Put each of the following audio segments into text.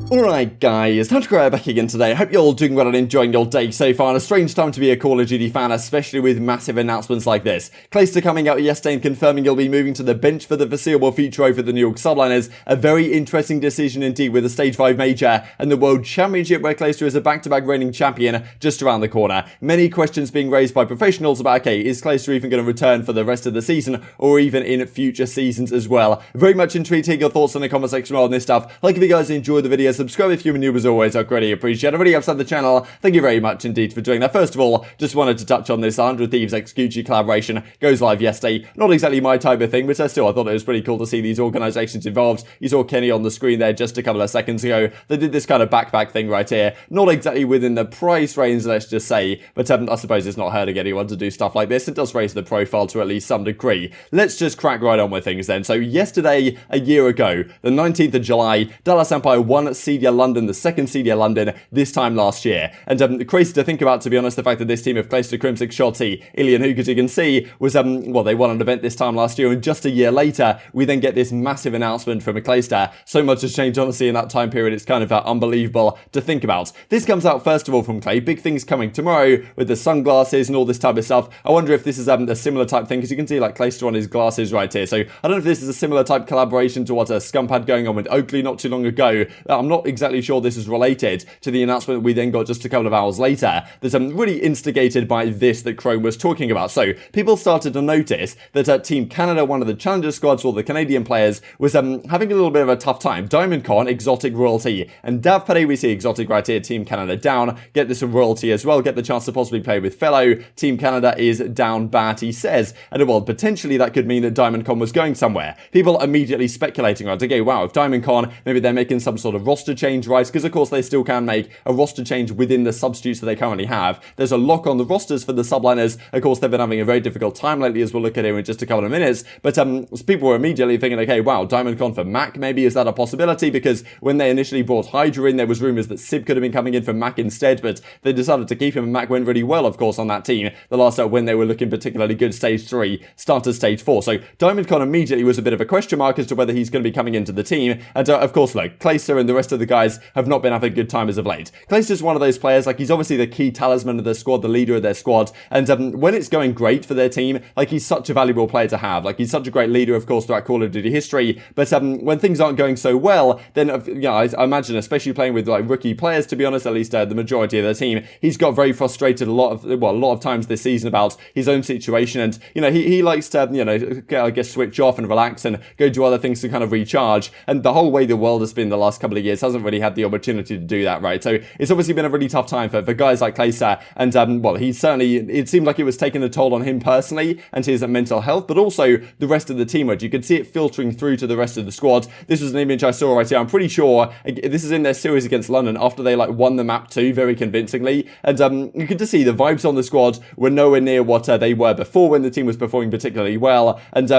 Alright guys, TacticalRab back again today. I hope you're all doing well and enjoying your day so far. And a strange time to be a Call of Duty fan, especially with massive announcements like this. Clayster coming out yesterday and confirming he'll be moving to the bench for the foreseeable future over the New York Subliners. A very interesting decision indeed, with the Stage 5 Major and the World Championship where Clayster is a back-to-back reigning champion just around the corner. Many questions being raised by professionals about, okay, is Clayster even going to return for the rest of the season or even in future seasons as well? Very much intrigued to hear your thoughts in the comment section on this stuff. Like if you guys enjoyed the video, subscribe if you're new as always, I greatly appreciate it. Already outside the channel, thank you very much indeed for doing that. First of all, just wanted to touch on this 100 Thieves x Gucci collaboration. Goes live yesterday. Not exactly my type of thing, but still I thought it was pretty cool to see these organizations involved. You saw Kenny on the screen there just a couple of seconds ago. They did this kind of backpack thing right here. Not exactly within the price range, let's just say, but I suppose it's not hurting anyone to do stuff like this. It does raise the profile to at least some degree. Let's just crack right on with things then. So yesterday, a year ago, the 19th of July, Dallas Empire won CDL London, the second CDL London this time last year. And crazy to think about, to be honest, the fact that this team of Clayster, Crimsix, Shotzzy, ILLey and Huke, as you can see, was, well, they won an event this time last year, and just a year later, we then get this massive announcement from a Clayster. So much has changed, honestly, in that time period. It's kind of unbelievable to think about. This comes out, first of all, from Clay. Big things coming tomorrow with the sunglasses and all this type of stuff. I wonder if this is a similar type thing, because you can see, like, Clayster on his glasses right here. So I don't know if this is a similar type collaboration to what Scump had going on with Oakley not too long ago. I'm not exactly sure this is related to the announcement we then got just a couple of hours later, that's really instigated by this that Chrome was talking about. So people started to notice that Team Canada, one of the challenger squads, or the Canadian players, was having a little bit of a tough time. DiamondCon, Exotic, Royalty, and DavPay, we see Exotic right here, Team Canada down, get this from Royalty as well, get the chance to possibly play with FeLo. Team Canada is down bad, he says, and well, potentially that could mean that DiamondCon was going somewhere. People immediately speculating, right, okay, wow, if DiamondCon, maybe they're making some sort of roster change, right, because of course they still can make a roster change within the substitutes that they currently have. There's a lock on the rosters for the subliners. Of course, they've been having a very difficult time lately, as we'll look at here in just a couple of minutes. But people were immediately thinking, okay, wow, DiamondCon for Mac, maybe is that a possibility? Because when they initially brought Hydra in, there was rumors that Simp could have been coming in for Mac instead, but they decided to keep him, and Mac went really well, of course, on that team. The last when they were looking particularly good stage 3, started stage 4. So DiamondCon immediately was a bit of a question mark as to whether he's going to be coming into the team. And of course, like, Clayster and the rest of the guys have not been having a good time as of late. Clayster's one of those players, like, he's obviously the key talisman of their squad, the leader of their squad, and when it's going great for their team, like, he's such a valuable player to have. Like, he's such a great leader, of course, throughout Call of Duty history, but when things aren't going so well, then, I imagine, especially playing with, like, rookie players, to be honest, at least the majority of the team, he's got very frustrated a lot of times this season about his own situation, and, he likes to, I guess, switch off and relax and go do other things to kind of recharge, and the whole way the world has been the last couple of years hasn't really had the opportunity to do that, right? So it's obviously been a really tough time for guys like Clayster, and well, he certainly, it seemed like it was taking a toll on him personally and his mental health, but also the rest of the team, which you could see it filtering through to the rest of the squad. This was an image I saw right here. I'm pretty sure this is in their series against London after they won the map 2 very convincingly, and you could just see the vibes on the squad were nowhere near what they were before, when the team was performing particularly well, and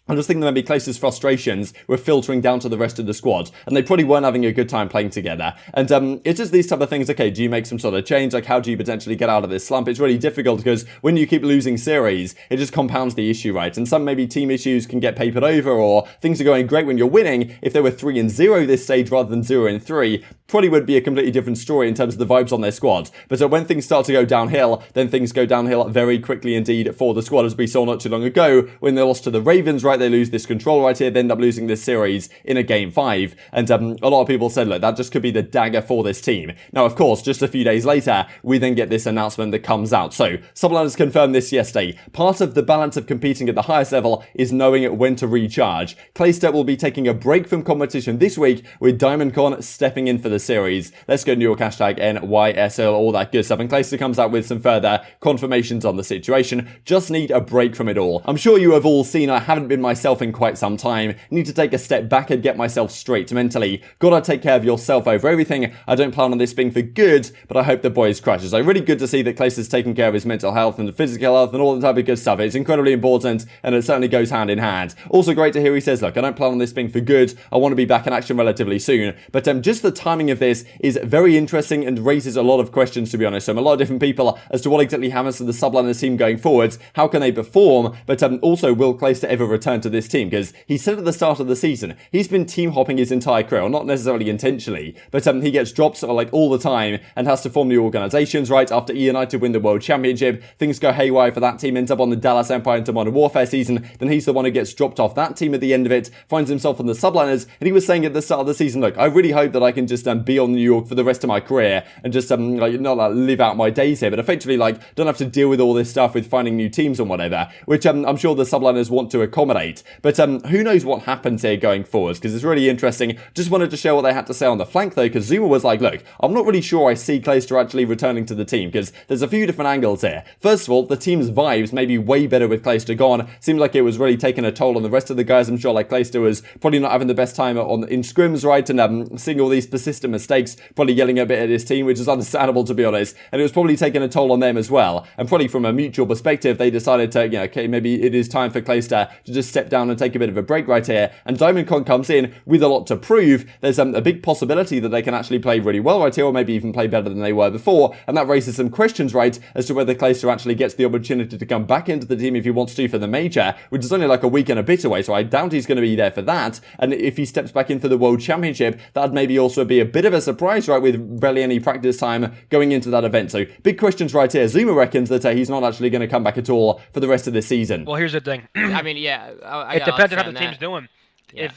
I'm just thinking that maybe Clayster's frustrations were filtering down to the rest of the squad, and they probably weren't having a good time playing together. And it's just these type of things, okay, do you make some sort of change? Like, how do you potentially get out of this slump? It's really difficult, because when you keep losing series, it just compounds the issue, right? And some maybe team issues can get papered over, or things are going great when you're winning. If they were 3-0 this stage rather than 0-3, probably would be a completely different story in terms of the vibes on their squad. But when things start to go downhill, then things go downhill very quickly indeed for the squad, as we saw not too long ago when they lost to the Ravens, right? They lose this control right here, they end up losing this series in a game 5. And a lot of people said, look, that just could be the dagger for this team. Now, of course, just a few days later, we then get this announcement that comes out. So, Subliners confirmed this yesterday. Part of the balance of competing at the highest level is knowing when to recharge. Clayster will be taking a break from competition this week, with DiamondCon stepping in for the series. Let's go New York hashtag NYSL, all that good stuff. And Clayster comes out with some further confirmations on the situation. Just need a break from it all. I'm sure you have all seen I haven't been myself in quite some time. Need to take a step back and get myself straight mentally. Gotta take care of yourself over everything. I don't plan on this being for good, but I hope the boys crushes. So really good to see that Clayster's taking care of his mental health and physical health and all the type of good stuff. It's incredibly important, and it certainly goes hand in hand. Also great to hear he says, look, I don't plan on this being for good. I want to be back in action relatively soon. But just the timing of this is very interesting and raises a lot of questions, to be honest, from a lot of different people as to what exactly happens to the Subliners team going forwards. How can they perform? But also, will Clayster ever return return to this team, because he said at the start of the season, he's been team hopping his entire career, well, not necessarily intentionally, but he gets dropped like all the time and has to form new organizations, right? After United win the World Championship, things go haywire for that team, ends up on the Dallas Empire into Modern Warfare season, then he's the one who gets dropped off that team at the end of it, finds himself on the subliners, and he was saying at the start of the season, look, I really hope that I can just be on New York for the rest of my career and just like not like live out my days here, but effectively like don't have to deal with all this stuff with finding new teams and whatever, which I'm sure the subliners want to accommodate. But who knows what happens here going forwards, because it's really interesting. Just wanted to share what they had to say on the flank though, because Zuma was like, look, I'm not really sure I see Clayster actually returning to the team, because there's a few different angles here. First of all, the team's vibes may be way better with Clayster gone. Seemed like it was really taking a toll on the rest of the guys. I'm sure like Clayster was probably not having the best time in scrims, right? And seeing all these persistent mistakes, probably yelling a bit at his team, which is understandable to be honest. And it was probably taking a toll on them as well. And probably from a mutual perspective, they decided to, okay, maybe it is time for Clayster to just step down and take a bit of a break right here. And Diamondcon comes in with a lot to prove. There's a big possibility that they can actually play really well right here, or maybe even play better than they were before. And that raises some questions, right, as to whether Clayster actually gets the opportunity to come back into the team if he wants to for the major, which is only like a week and a bit away. So I doubt he's going to be there for that. And if he steps back in for the World Championship, that'd maybe also be a bit of a surprise, right, with barely any practice time going into that event. So big questions right here. Zuma reckons that he's not actually going to come back at all for the rest of this season. Well, here's the thing. I mean, yeah, it depends on how the team's doing. Yeah.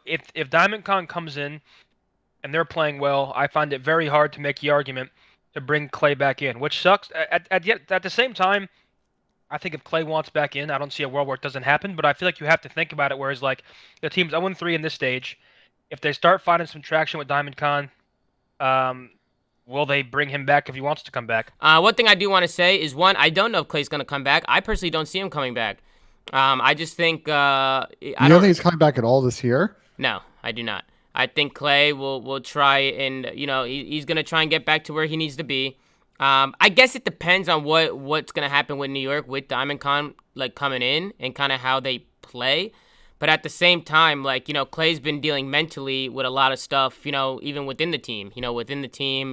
If Diamondcon comes in and they're playing well, I find it very hard to make the argument to bring Clay back in, which sucks. At the same time, I think if Clay wants back in, I don't see a world where it doesn't happen, but I feel like you have to think about it, whereas like the team's 0-3 in this stage. If they start finding some traction with Diamondcon, will they bring him back if he wants to come back? One thing I do want to say is, one, I don't know if Clay's going to come back. I personally don't see him coming back. I just think... you don't think he's coming back at all this year? No, I do not. I think Clay will try and, he's going to try and get back to where he needs to be. I guess it depends on what's going to happen with New York, with Diamondcon, like, coming in and kind of how they play. But at the same time, like, Clay's been dealing mentally with a lot of stuff, even within the team,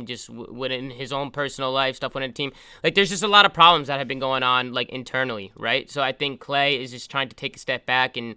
just within his own personal life, stuff within the team. Like, there's just a lot of problems that have been going on, like, internally, right? So I think Clay is just trying to take a step back and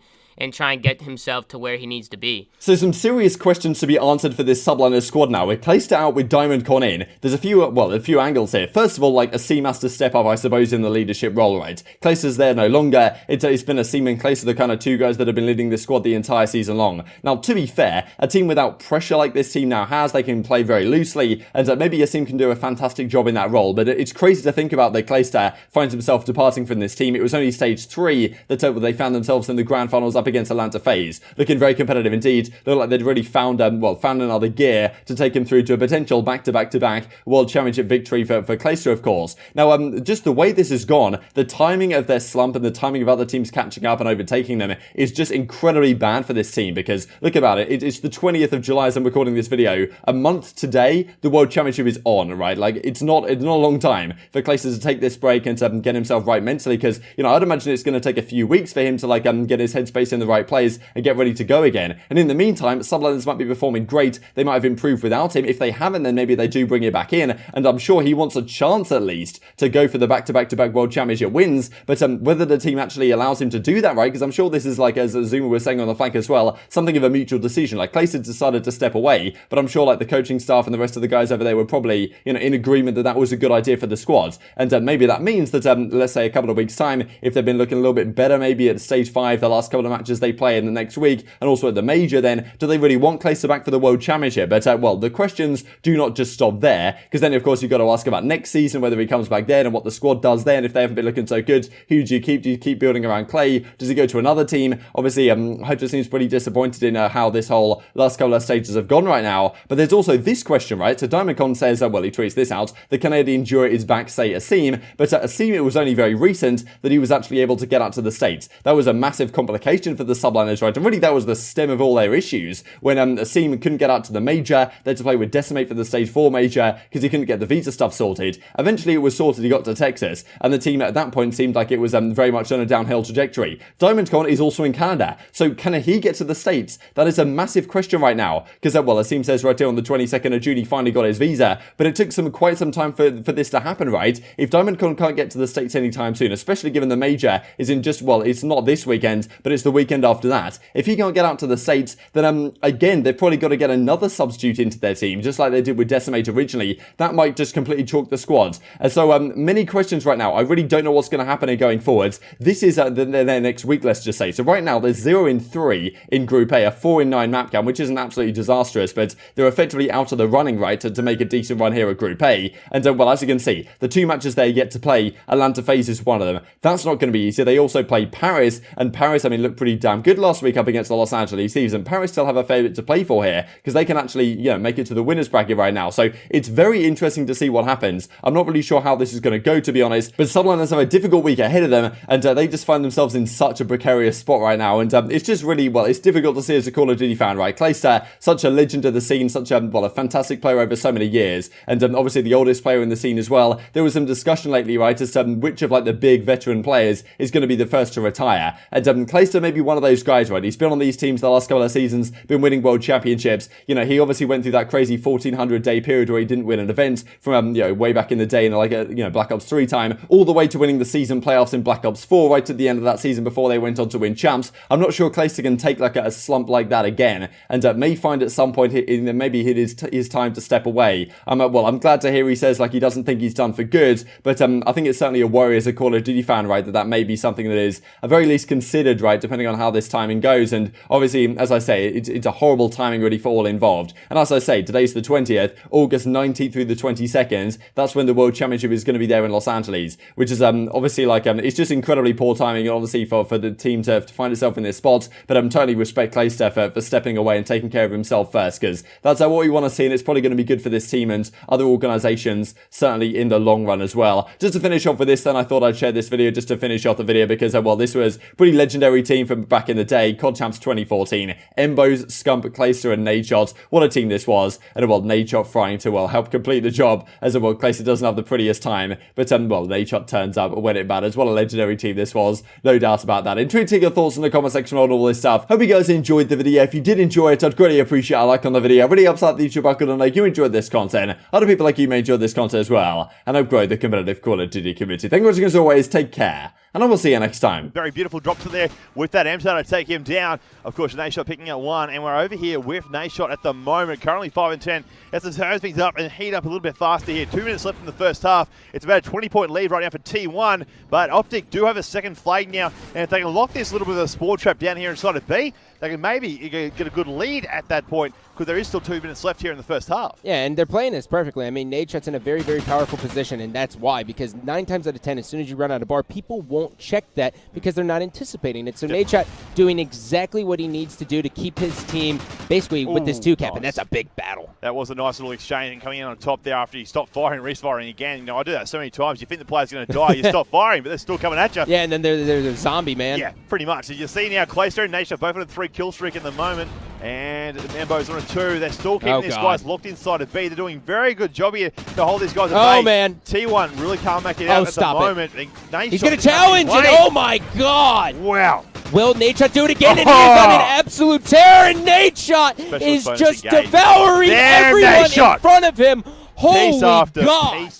try and get himself to where he needs to be. So some serious questions to be answered for this subliner squad now. With Clayster out, with Diamondcon in, there's a few angles here. First of all, like, aBeZy has to step up, I suppose, in the leadership role, right? Clayster's there no longer. It's been aBeZy and Clayster, the kind of two guys that have been leading this squad the entire season long. Now, to be fair, a team without pressure like this team now has, they can play very loosely, and maybe aBeZy can do a fantastic job in that role, but it's crazy to think about that Clayster finds himself departing from this team. It was only stage 3 that they found themselves in the grand finals up against Atlanta FaZe, looking very competitive indeed. Looked like they'd really found another gear to take him through to a potential back-to-back World Championship victory for Clayster, of course. Now, just the way this has gone, the timing of their slump and the timing of other teams catching up and overtaking them is just incredibly bad for this team, because look about it, it's the 20th of July as I'm recording this video. A month today, the World Championship is on, right? Like, it's not a long time for Clayster to take this break and to get himself right mentally, because, I'd imagine it's going to take a few weeks for him to get his headspace in the right place and get ready to go again. And in the meantime, subliners might be performing great. They might have improved without him. If they haven't, then maybe they do bring it back in. And I'm sure he wants a chance at least to go for the back-to-back World Championship wins. But whether the team actually allows him to do that, right? Because I'm sure this is, like, as Zuma was saying on the flank as well, something of a mutual decision. Like, Clayster decided to step away, but I'm sure, like, the coaching staff and the rest of the guys over there were probably, in agreement that that was a good idea for the squad. And maybe that means that, let's say a couple of weeks' time, if they've been looking a little bit better, maybe at stage 5, the last couple of matches they play in the next week, and also at the major, then do they really want Clayster back for the World Championship? But well, the questions do not just stop there, because then of course you've got to ask about next season, whether he comes back then and what the squad does then. If they haven't been looking so good, who do you keep? Do you keep building around Clay? Does he go to another team? Obviously, Hydra seems pretty disappointed in how this whole last couple of stages have gone right now. But there's also this question, right? So Diamondcon says, well, he tweets this out: the Canadian juror is back, say aBeZy, but aBeZy, it was only very recent that he was actually able to get out to the States. That was a massive complication for the subliners, right? And really that was the stem of all their issues. When aBeZy couldn't get out to the major, they had to play with Decimate for the stage 4 major because he couldn't get the visa stuff sorted. Eventually it was sorted, he got to Texas, and the team at that point seemed like it was very much on a downhill trajectory. Diamondcon is also in Canada, so can he get to the States? That is a massive question right now, because well, aBeZy says right here on the 22nd of June he finally got his visa, but it took quite some time for this to happen, right? If Diamondcon can't get to the States anytime soon, especially given the major is in just, well, it's not this weekend, but it's the weekend after that. If he can't get out to the States, then again, they've probably got to get another substitute into their team, just like they did with Decimate originally. That might just completely chalk the squad. And so many questions right now. I really don't know what's going to happen going forwards. This is their next week, let's just say. So right now, there's 0-3 in Group A, a 4-9 map count, which isn't absolutely disastrous, but they're effectively out of the running, right, to make a decent run here at Group A. And well, as you can see, the two matches they're yet to play, Atlanta FaZe is one of them. That's not going to be easy. They also play Paris, and Paris, I mean, looked pretty damn good last week up against the Los Angeles Thieves, and Paris still have a fair bit to play for here, because they can actually, you know, make it to the winners bracket right now. So it's very interesting to see what happens. I'm not really sure how this is going to go, to be honest, but Subliners have a difficult week ahead of them, and they just find themselves in such a precarious spot right now, and it's just really, well, it's difficult to see as a Call of Duty fan, right? Clayster, such a legend of the scene, such a, well, a fantastic player over so many years, and obviously the oldest player in the scene as well. There was some discussion lately, right, as to which of like the big veteran players is going to be the first to retire, and Clayster may be one of those guys, right? He's been on these teams the last couple of seasons, been winning world championships. You know, he obviously went through that crazy 1400-day period where he didn't win an event from, you know, way back in the day in like a, you know, Black Ops 3 time, all the way to winning the season playoffs in Black Ops 4 right at the end of that season before they went on to win champs. I'm not sure Clayster can take like a slump like that again, and may find at some point maybe it is his time to step away. Well, I'm glad to hear he says like he doesn't think he's done for good, but I think it's certainly a worry as a Call of Duty fan, right, that may be something that is at very least considered, right, depending on how this timing goes. And obviously, as I say, it's a horrible timing really for all involved. And as I say, today's the 20th, August 19th through the 22nd, that's when the World Championship is going to be there in Los Angeles, which is obviously like it's just incredibly poor timing, obviously, for the team to find itself in this spot. But totally respect Clayster for stepping away and taking care of himself first, because that's what we want to see, and it's probably going to be good for this team and other organizations, certainly in the long run as well. Just to finish off with this, then I thought I'd share this video just to finish off the video, because well, this was a pretty legendary team from back in the day, COD Champs 2014, Embos, Scump, Clayster, and Nadeshot. What a team this was, and well, Nadeshot trying to well help complete the job, as well, Clayster doesn't have the prettiest time, but well, Nadeshot turns up when it matters. What a legendary team this was, no doubt about that. Tweet your thoughts in the comment section on all this stuff. Hope you guys enjoyed the video. If you did enjoy it, I'd greatly appreciate a like on the video. It really helps out the YouTube algorithm, like you enjoyed this content. Other people like you may enjoy this content as well, and help grow the competitive Call of Duty community. Thank you for watching as always. Take care, and I will see you next time. Very beautiful drop to there with that M-Star to take him down. Of course, Nadeshot picking up one, and we're over here with Nadeshot at the moment, currently 5-10. As the turns things up and heat up a little bit faster here. 2 minutes left in the first half. It's about a 20-point lead right now for T1, but OpTic do have a second flag now, and if they can lock this little bit of a spore trap down here inside of B, they can maybe get a good lead at that point, because there is still 2 minutes left here in the first half. Yeah, and they're playing this perfectly. I mean, Nadeshot's in a very, very powerful position, and that's why, because 9 times out of 10, as soon as you run out of bar, people won't check that because they're not anticipating it. So Nadeshot doing exactly what he needs to do to keep his team basically with this 2-cap, and that's a big battle. That was a nice little exchange, and coming in on top there after you stop firing, resfiring again. You know, I do that so many times. You think the player's going to die, you stop firing, but they're still coming at you. Yeah, and then there's a zombie, man. Yeah, pretty much. As you see now, Clayster and Nadeshot both on a 3-kill streak in the moment, and Embo's on a 2. They're still keeping these guys locked inside of B. They're doing a very good job here to hold these guys at bay. Oh, man. T1 really can't make it out at the moment. He's going to challenge it. Oh, my God. Wow. Will Nadeshot do it again? And he is on an absolute tear, and Nadeshot is just devouring everyone in front of him. Holy God.